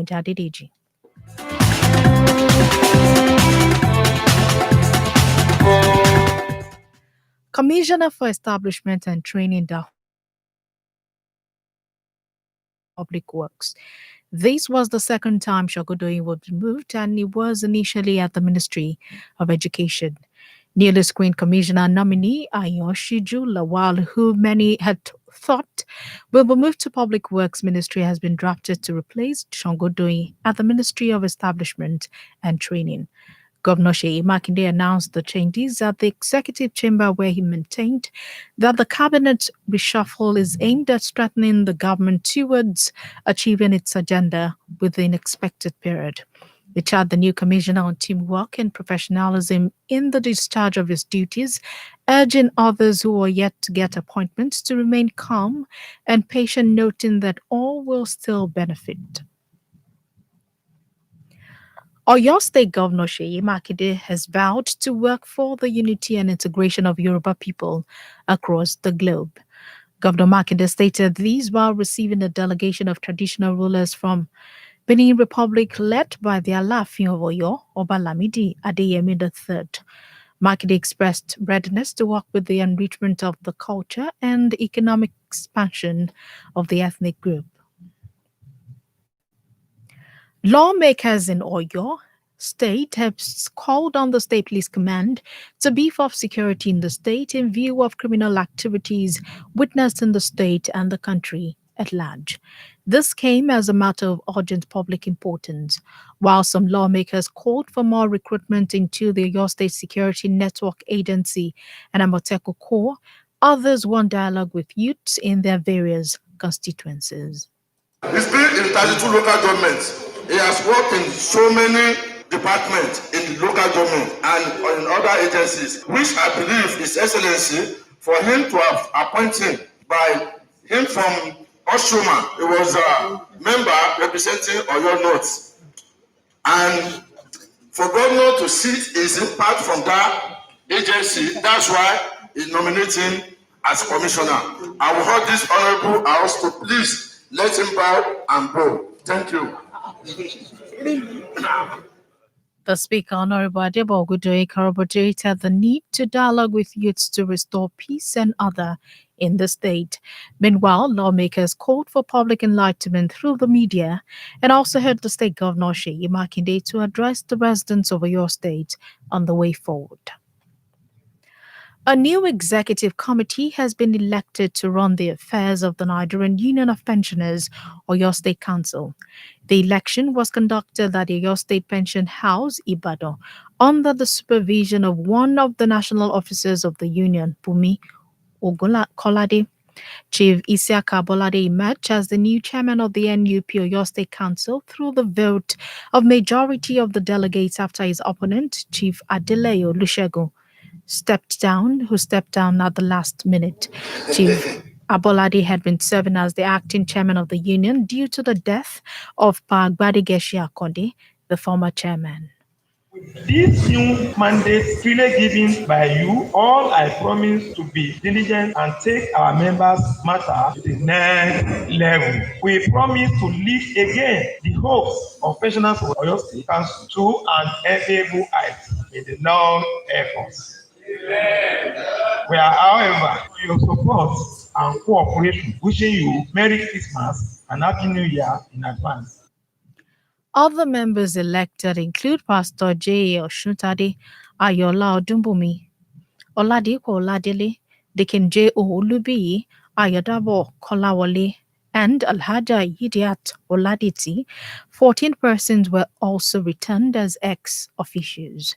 Afonja Adedeji. Commissioner for Establishment and Training, the Public Works. This was the second time Shogodoyin was removed, and it was initially at the Ministry of Education. Newly screened Commissioner nominee Ayoshiju Lawal, who many had thought will be moved to Public Works Ministry, has been drafted to replace Shogodoyin at the Ministry of Establishment and Training. Governor Seyi Makinde announced the changes at the executive chamber, where he maintained that the cabinet reshuffle is aimed at strengthening the government towards achieving its agenda within expected period. He charged the new commissioner on teamwork and professionalism in the discharge of his duties, urging others who are yet to get appointments to remain calm and patient, noting that all will still benefit. Oyo State Governor Seyi Makinde has vowed to work for the unity and integration of Yoruba people across the globe. Governor Makinde stated these while receiving a delegation of traditional rulers from Benin Republic led by the Alaafin of Oyo, Oba Lamidi Adeyemi III. Makinde expressed readiness to work with the enrichment of the culture and economic expansion of the ethnic group. Lawmakers in Oyo State have called on the State Police Command to beef up security in the state in view of criminal activities witnessed in the state and the country at large. This came as a matter of urgent public importance. While some lawmakers called for more recruitment into the Oyo State Security Network Agency and Amoteco Corps, others want dialogue with youths in their various constituencies. He's been in 32 local governments. He has worked in so many departments in the local government and in other agencies, which I believe His Excellency, for him to have appointed by him from Oshuma. He was a member representing Oyo North. And for governor to see his impact from that agency, that's why he's nominating as commissioner. I will hold this honorable house to please let him bow and go. Thank you. The Speaker, Honorable Adebo Ogudoye, corroborated the need to dialogue with youths to restore peace and order in the state. Meanwhile, lawmakers called for public enlightenment through the media and also heard the State Governor Seyi Makinde to address the residents of your state on the way forward. A new executive committee has been elected to run the affairs of the Nigerian Union of Pensioners, Oyo State Council. The election was conducted at the Oyo State Pension House, Ibadan, under the supervision of one of the national officers of the union, Bumi Kolade. Chief Isiaka Bolade emerged as the new chairman of the NUP Oyo State Council through the vote of majority of the delegates after his opponent, Chief Adeleye Olusegun, stepped down at the last minute. Chief Abolade had been serving as the acting chairman of the union due to the death of Pa Gbadigeshi Akande, the former chairman. This new mandate freely given by you, all I promise to be diligent and take our members' matter to the next level. We promise to lift again the hopes of pensioners of Oyo State Council to an enviable height in the long efforts. We are, however, to your support and cooperation, wishing you Merry Christmas and Happy New Year in advance. Other members elected include Pastor J. Oshuntade, Ayola Odumbumi, Oladipo Oladele, Deacon J. Olubiyi, Ayodabo Kolawole, and Alhaja Yidiat Oladiti. 14 persons were also returned as ex-officials.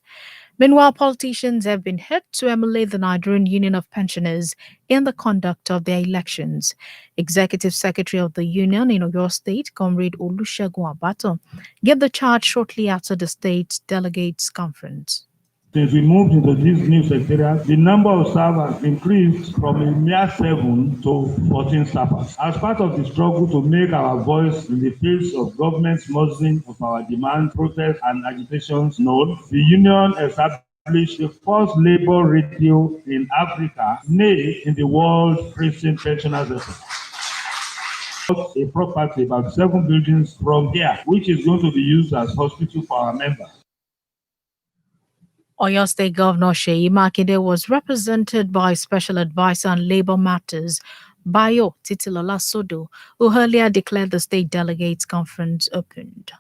Meanwhile, politicians have been hit to emulate the Nigerian Union of Pensioners in the conduct of their elections. Executive Secretary of the Union in Oyo State, Comrade Olusegun Abato, gave the charge shortly after the state delegates conference. Since we moved into this new secretariat, the number of staff increased from a mere 7 to 14 staffers. As part of the struggle to make our voice in the face of government's muzzling of our demands, protests, and agitations known, the union established the first labor radio in Africa, nay, in the world, praising pensioners' efforts. a property about 7 buildings from here, which is going to be used as hospital for our members. Oyo State Governor Sheyi Makinde was represented by Special Advisor on Labour Matters, Bayo Titilola Sodo, who earlier declared the State Delegates Conference opened.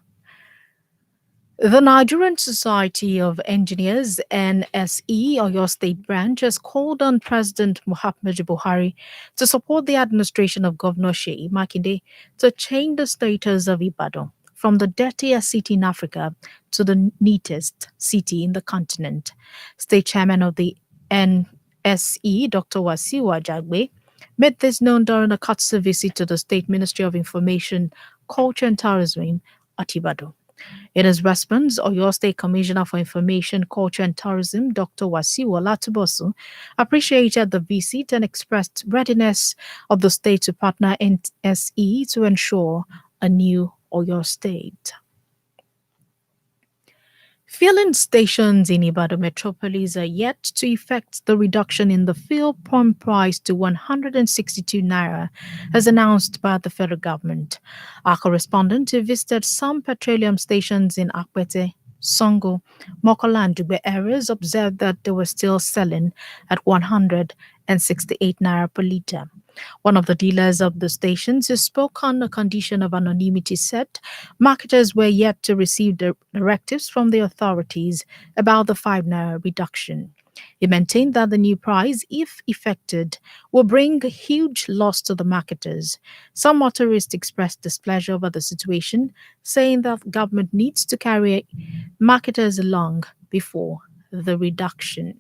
The Nigerian Society of Engineers (NSE) Oyo State Branch has called on President Muhammadu Buhari to support the administration of Governor Sheyi Makinde to change the status of Ibadan from the dirtiest city in Africa to the neatest city in the continent. State Chairman of the NSE, Dr. Wasiu Ajagbe, made this known during a courtesy visit to the State Ministry of Information, Culture and Tourism at Ibadan. In his response, Oyo State Commissioner for Information, Culture and Tourism, Dr. Wasiu Olatubosu, appreciated the visit and expressed readiness of the state to partner NSE to ensure a new Oyo State. Filling stations in Ibadan metropolis are yet to effect the reduction in the fuel pump price to 162 naira, as announced by the federal government. Our correspondent who visited some petroleum stations in Akpete, Songo, Mokola and Dugbe areas observed that they were still selling at 168 naira per litre. One of the dealers of the stations who spoke on the condition of anonymity said marketers were yet to receive the directives from the authorities about the 5 naira reduction. He maintained that the new price, if effected, will bring a huge loss to the marketers. Some motorists expressed displeasure over the situation, saying that government needs to carry marketers along before the reduction.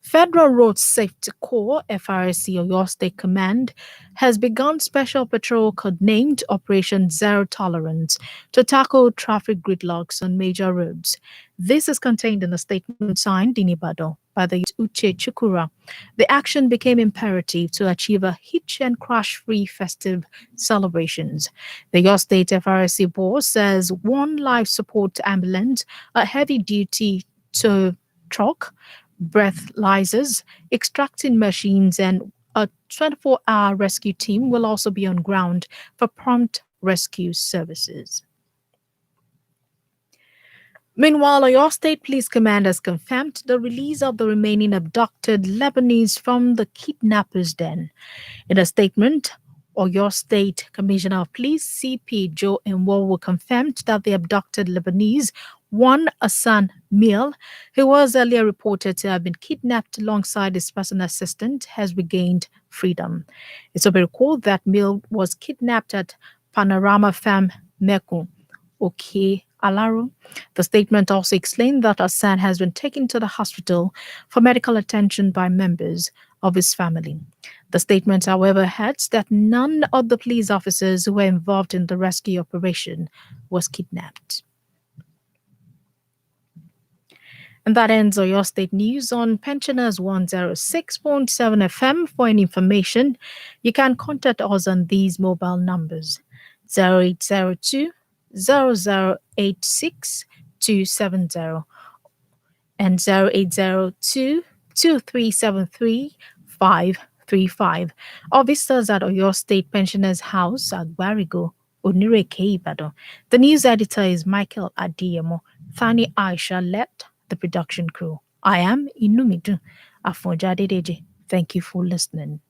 Federal Road Safety Corps, FRSC Oyo State Command, has begun special patrol codenamed Operation Zero Tolerance to tackle traffic gridlocks on major roads. This is contained in a statement signed in Ibadan by the Uche Chukura. The action became imperative to achieve a hitch and crash-free festive celebrations. The Oyo State FRSC board says one life support ambulance, a heavy-duty tow truck, breathalyzers, extracting machines, and a 24-hour rescue team will also be on ground for prompt rescue services. Meanwhile, Oyo State Police Command has confirmed the release of the remaining abducted Lebanese from the kidnappers' den. In a statement, Oyo State Commissioner of Police CP Joe Nwowu confirmed that the abducted Lebanese, one Hassan Mil, who was earlier reported to have been kidnapped alongside his personal assistant, has regained freedom. It will be recalled that Mil was kidnapped at Panorama Farm Meku, Oke Alaro. The statement also explained that Hassan has been taken to the hospital for medical attention by members of his family. The statement, however, adds that none of the police officers who were involved in the rescue operation was kidnapped. And that ends Oyo State News on Pensioners 106.7 FM. For any information, you can contact us on these mobile numbers: 0802 0086 270 and 0802 2373 535. Or visit us at Oyo State Pensioners House at Barigo, Onireke, Ibadan. The news editor is Michael Adiyemo. Thani Aisha led the production crew. I am Inumidun Afonja. Thank you for listening.